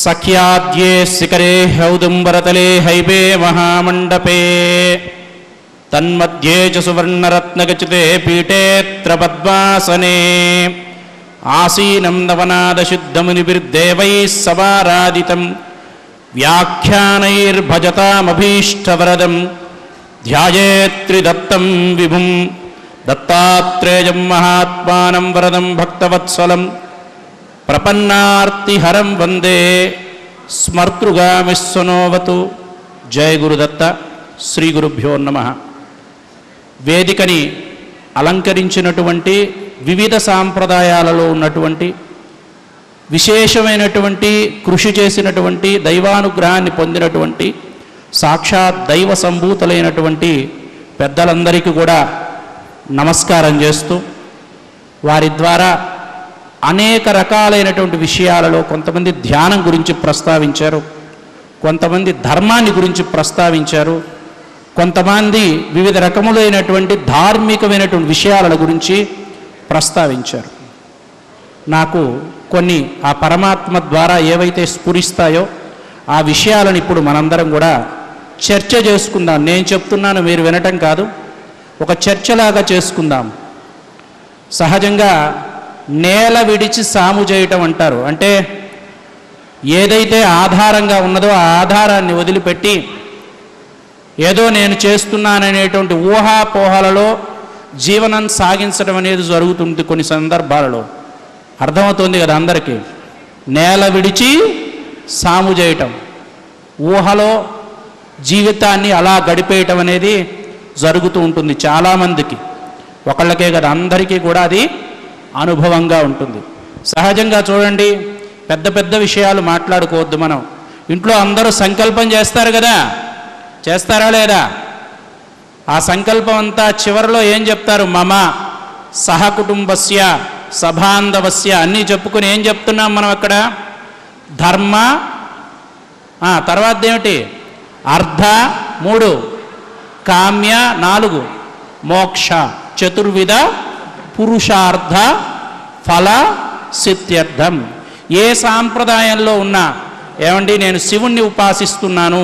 सख्याद्ये शिखरे हौदुम्बरतले हैबे महामण्डपे तन्मध्ये च सुवर्णरत्नखचिते पीठेऽत्र पद्मासने आसीनं नवनादशुद्धमुनिभिर्देवैः समाराधितं व्याख्यानैर्भजतामभीष्टवरदं ध्यायेत्त्रिदत्तं विभुं दत्तात्रेयं महात्मानं वरदं भक्तवत्सलं प्रपन्नार्तिहरं वंदे स्मर्तृगामिस्वनोवतु. जय गुरुदत्त. శ్రీ గురుభ్యో నమః. వేదికని అలంకరించినటువంటి వివిధ సాంప్రదాయాలలో ఉన్నటువంటి విశేషమైనటువంటి కృషి చేసినటువంటి దైవానుగ్రహాన్ని పొందినటువంటి సాక్షాత్ దైవ సంభూతులైనటువంటి పెద్దలందరికీ కూడా నమస్కారం చేస్తూ వారి ద్వారా అనేక రకాలైనటువంటి విషయాలలో కొంతమంది ధ్యానం గురించి ప్రస్తావించారు, కొంతమంది ధర్మాన్ని గురించి ప్రస్తావించారు, కొంతమంది వివిధ రకములైనటువంటి ధార్మికమైనటువంటి విషయాల గురించి ప్రస్తావించారు. నాకు కొన్ని ఆ పరమాత్మ ద్వారా ఏవైతే స్ఫురిస్తాయో ఆ విషయాలను ఇప్పుడు మనందరం కూడా చర్చ చేసుకుందాం. నేను చెప్తున్నాను, మీరు వినటం కాదు, ఒక చర్చలాగా చేసుకుందాం. సహజంగా నేల విడిచి సాము చేయటం అంటారు. అంటే ఏదైతే ఆధారంగా ఉన్నదో ఆ ఆధారాన్ని వదిలిపెట్టి ఏదో నేను చేస్తున్నాననేటువంటి ఊహాపోహలలో జీవనం సాగించడం అనేది జరుగుతుంది కొన్ని సందర్భాలలో. అర్థమవుతుంది కదా అందరికీ. నేల విడిచి సాము చేయటం, ఊహలో జీవితాన్ని అలా గడిపేయటం అనేది జరుగుతూ ఉంటుంది చాలామందికి. ఒకళ్ళకే కదా, అందరికీ కూడా అది అనుభవంగా ఉంటుంది. సహజంగా చూడండి, పెద్ద పెద్ద విషయాలు మాట్లాడుకోవద్దు. మనం ఇంట్లో అందరూ సంకల్పం చేస్తారు కదా, చేస్తారా లేదా? ఆ సంకల్పం అంతా చివరిలో ఏం చెప్తారు? మమ సహకుటుంబస్య సభాంధవస్య అన్నీ చెప్పుకుని ఏం చెప్తున్నాం మనం అక్కడ? ధర్మ, తర్వాత ఏమిటి? అర్థ 3, కామ్య 4, మోక్ష చతుర్విధ పురుషార్థ ఫల సిద్ధ్యర్థం. ఏ సాంప్రదాయంలో ఉన్నా ఏమండి నేను శివుణ్ణి ఉపాసిస్తున్నాను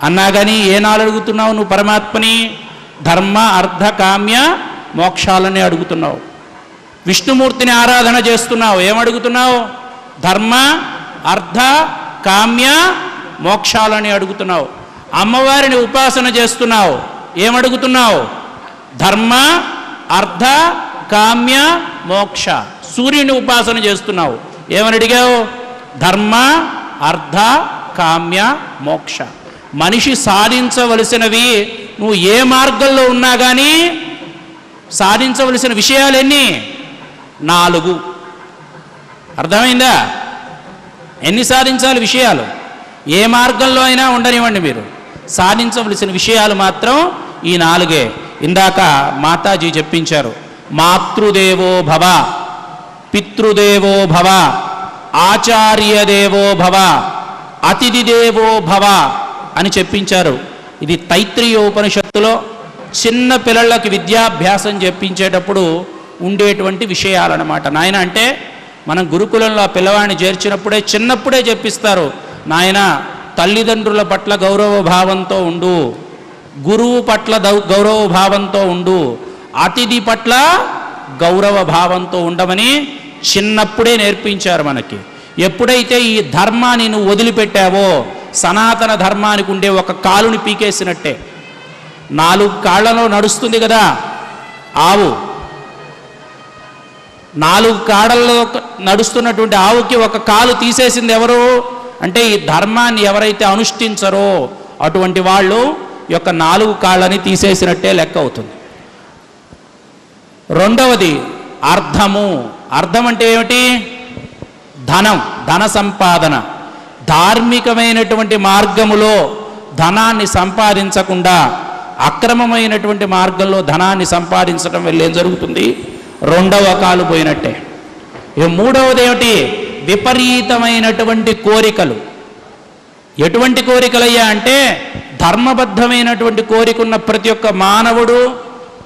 అన్నా కానీ ఏనాలు అడుగుతున్నావు నువ్వు? పరమాత్మని. ధర్మ అర్థ కామ్య మోక్షాలని అడుగుతున్నావు. విష్ణుమూర్తిని ఆరాధన చేస్తున్నావు, ఏమడుగుతున్నావు? ధర్మ అర్థ కామ్య మోక్షాలని అడుగుతున్నావు. అమ్మవారిని ఉపాసన చేస్తున్నావు, ఏమడుగుతున్నావు? ధర్మ అర్థ కామ్య మోక్ష. సూర్యుని ఉపాసన చేస్తున్నావు, ఏమని అడిగావు? ధర్మ అర్థ కామ్య మోక్ష. మనిషి సాధించవలసినవి నువ్వు ఏ మార్గంలో ఉన్నా కానీ సాధించవలసిన విషయాలు ఎన్ని? 4. అర్థమైందా? ఎన్ని సాధించాలి విషయాలు? ఏ మార్గంలో అయినా ఉండనివ్వండి, మీరు సాధించవలసిన విషయాలు మాత్రం ఈ 4. ఇందాక మాతాజీ చెప్పించారు. మాతృదేవో భవ, పితృదేవో భవ, ఆచార్యదేవో భవ, అతిథిదేవో భవ అని చెప్పించారు. ఇది తైత్రీయోపనిషత్తులో చిన్న పిల్లలకి విద్యాభ్యాసం చెప్పించేటప్పుడు ఉండేటువంటి విషయాలన్నమాట. నాయన అంటే మనం గురుకులంలో ఆ పిల్లవాడిని చేర్చినప్పుడే చిన్నప్పుడే చెప్పిస్తారు, నాయన తల్లిదండ్రుల పట్ల గౌరవ భావంతో ఉండు, గురువు పట్ల గౌరవ భావంతో ఉండు, అతిథి పట్ల గౌరవ భావంతో ఉండమని చిన్నప్పుడే నేర్పించారు మనకి. ఎప్పుడైతే ఈ ధర్మాన్ని నువ్వు వదిలిపెట్టావో సనాతన ధర్మానికి ఉండే ఒక కాలుని పీకేసినట్టే. 4 కాళ్ళలో నడుస్తుంది కదా ఆవు, 4 కాళ్ళలో నడుస్తున్నటువంటి ఆవుకి ఒక కాలు తీసేసింది ఎవరు అంటే ఈ ధర్మాన్ని ఎవరైతే అనుష్ఠించరో అటువంటి వాళ్ళు యొక్క 4 కాళ్ళని తీసేసినట్టే లెక్క అవుతుంది. రెండవది అర్థము. అర్థం అంటే ఏమిటి? ధన సంపాదన, ధార్మికమైనటువంటి మార్గములో ధనాన్ని సంపాదించకుండా అక్రమమైనటువంటి మార్గంలో ధనాన్ని సంపాదించడం వల్ల ఏం జరుగుతుంది? రెండవ కాలు పోయినట్టే. ఇక మూడవది ఏమిటి? విపరీతమైనటువంటి కోరికలు. ఎటువంటి కోరికలయ్యా అంటే ధర్మబద్ధమైనటువంటి కోరికున్న ప్రతి ఒక్క మానవుడు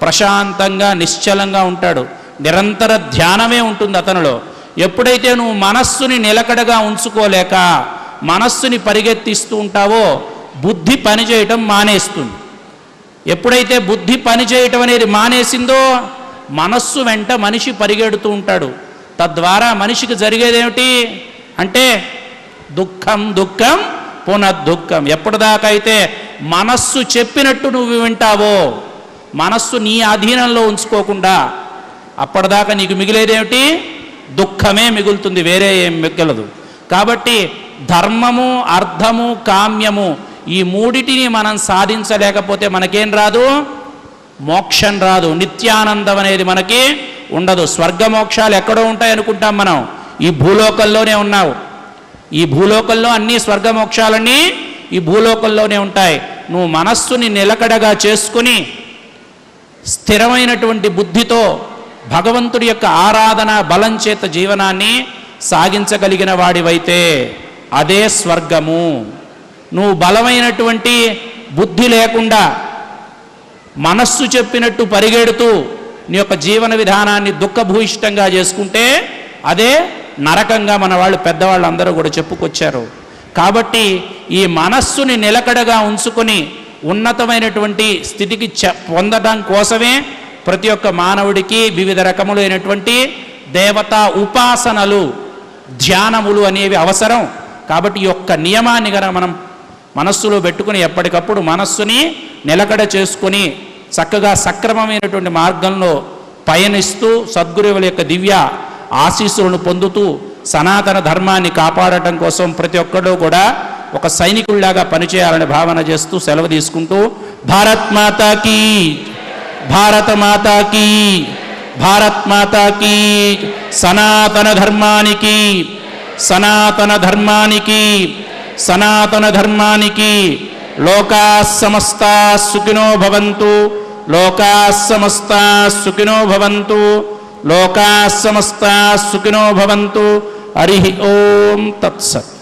ప్రశాంతంగా నిశ్చలంగా ఉంటాడు. నిరంతర ధ్యానమే ఉంటుంది అతనిలో. ఎప్పుడైతే నువ్వు మనస్సుని నిలకడగా ఉంచుకోలేక మనస్సుని పరిగెత్తిస్తూ ఉంటావో బుద్ధి పనిచేయటం మానేస్తుంది. ఎప్పుడైతే బుద్ధి పనిచేయటం అనేది మానేసిందో మనస్సు వెంట మనిషి పరిగెడుతూ ఉంటాడు. తద్వారా మనిషికి జరిగేదేమిటి అంటే దుఃఖం దుఃఖం పునఃదుఃఖం. ఎప్పటిదాకా అయితే మనస్సు చెప్పినట్టు నువ్వు వింటావో, మనస్సు నీ అధీనంలో ఉంచుకోకుండా, అప్పటిదాకా నీకు మిగిలేదేమిటి? దుఃఖమే మిగులుతుంది, వేరే ఏం మిగలదు. కాబట్టి ధర్మము, అర్థము, కామ్యము ఈ మూడిటిని మనం సాధించలేకపోతే మనకేం రాదు? మోక్షం రాదు. నిత్యానందం అనేది మనకి ఉండదు. స్వర్గమోక్షాలు ఎక్కడో ఉంటాయి అనుకుంటాం మనం. ఈ భూలోకంలోనే ఉన్నావు. ఈ భూలోకంలో అన్ని స్వర్గమోక్షాలన్నీ ఈ భూలోకంలోనే ఉంటాయి. నువ్వు మనస్సుని నిలకడగా చేసుకుని స్థిరమైనటువంటి బుద్ధితో భగవంతుడి యొక్క ఆరాధన బలం చేత జీవనాన్ని సాగించగలిగిన వాడివైతే అదే స్వర్గము. నువ్వు బలమైనటువంటి బుద్ధి లేకుండా మనస్సు చెప్పినట్టు పరిగెడుతూ నీ యొక్క జీవన విధానాన్ని దుఃఖభూయిష్టంగా చేసుకుంటే అదే నరకంగా మన వాళ్ళు పెద్దవాళ్ళు అందరూ కూడా చెప్పుకొచ్చారు. కాబట్టి ఈ మనస్సుని నిలకడగా ఉంచుకొని ఉన్నతమైనటువంటి స్థితికి పొందడం కోసమే ప్రతి ఒక్క మానవుడికి వివిధ రకములైనటువంటి దేవతా ఉపాసనలు, ధ్యానములు అనేవి అవసరం. కాబట్టి ఈ యొక్క నియమాన్ని కనుక మనం మనస్సులో పెట్టుకుని ఎప్పటికప్పుడు మనస్సుని నిలకడ చేసుకొని చక్కగా సక్రమమైనటువంటి మార్గంలో పయనిస్తూ సద్గురువుల యొక్క దివ్య ఆశీస్సులను పొందుతూ సనాతన ధర్మాన్ని కాపాడటం కోసం ప్రతి ఒక్కడూ కూడా ఒక సైనికుల్లాగా పనిచేయాలని భావన చేస్తూ సెలవు తీసుకుంటూ భారత్ మాతాకి, భారత మాతాకి, భారత్ మాతాకి, సనాతన ధర్మానికి, సనాతన ధర్మానికి, సనాతన ధర్మానికి. లోకా సమస్తా సుఖినో భవంతు, లోకా సమస్తా సుఖినో భవంతు, లోకా సమస్తా సుఖినో భవంతు. హరి ఓం తత్సత్.